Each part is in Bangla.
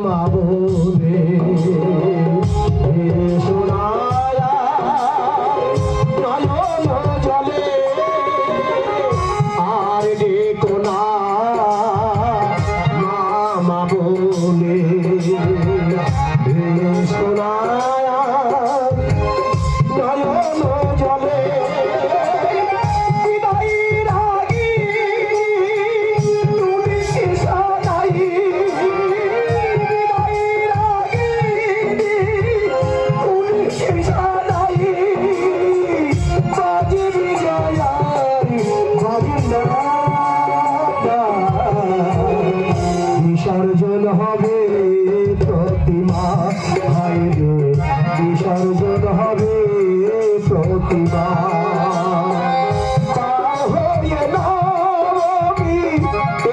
মাবুদে সোনায়া নয়ন জলে আর ডেকো না মাবুদে সোনায়া নয়ন জলে বিসর্জন হবে প্রতিমা ভাইরে বিসর্জন হবে প্রতিমা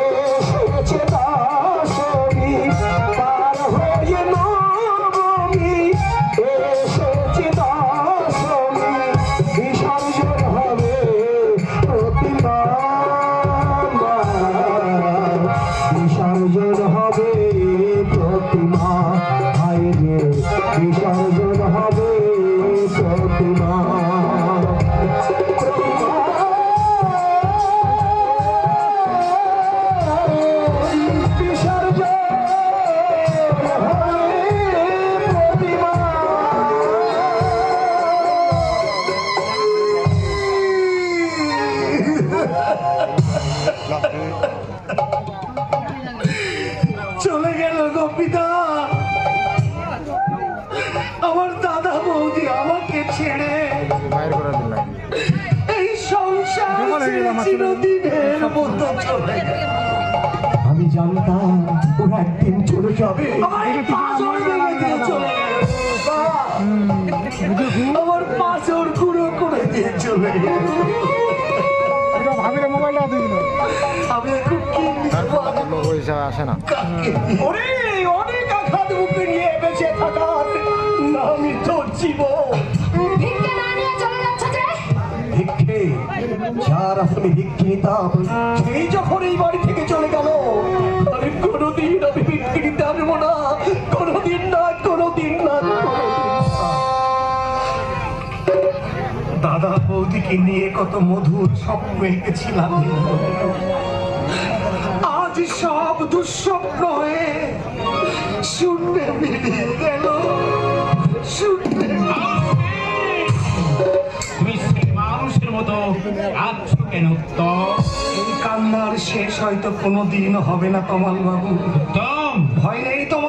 এসেছে দাসী পার হয়ে নবমী এসেছে দাসী বিসর্জন হবে প্রতিমা বিসর্জন হবে প্রতিমা ভাইরে বিসর্জন হবে প্রতিমা চলে গেল গো পিতা, আমার দাদা বৌদি আমাকে ছেড়ে এই সংসার চিরদিনের মতো চলে গেল। আমি জানতাম ওরা একদিন চলে যাবে, আমার পাঁচর গুঁড়ো করে দিয়ে চলে গেল। আমি এখন কি পয়সা আসে না অনেক আঘাত মুখে নিয়ে বেঁচে থাকার আমি তোর জীবন ভিক্ষে যার আসলে ভিক্ষে নিতাম সেই যখন এই বাড়ি থেকে চলে গেল আমি কোনোদিন আমি ভিক্ষে নিতে পারবো না, কোনোদিন না কোনোদিন না। দাদা বৌদিকে নিয়ে কত মধুর স্বপ্ন এঁকেছিলাম, আজ সব দুঃস্বপ্ন হয়ে শূন্যে মিলিয়ে গেল। মানুষের মতো আছো কেন? এই কান্নার শেষ হয়তো কোনোদিন হবে না তমাল বাবু, তম ভয় নেই তোমার।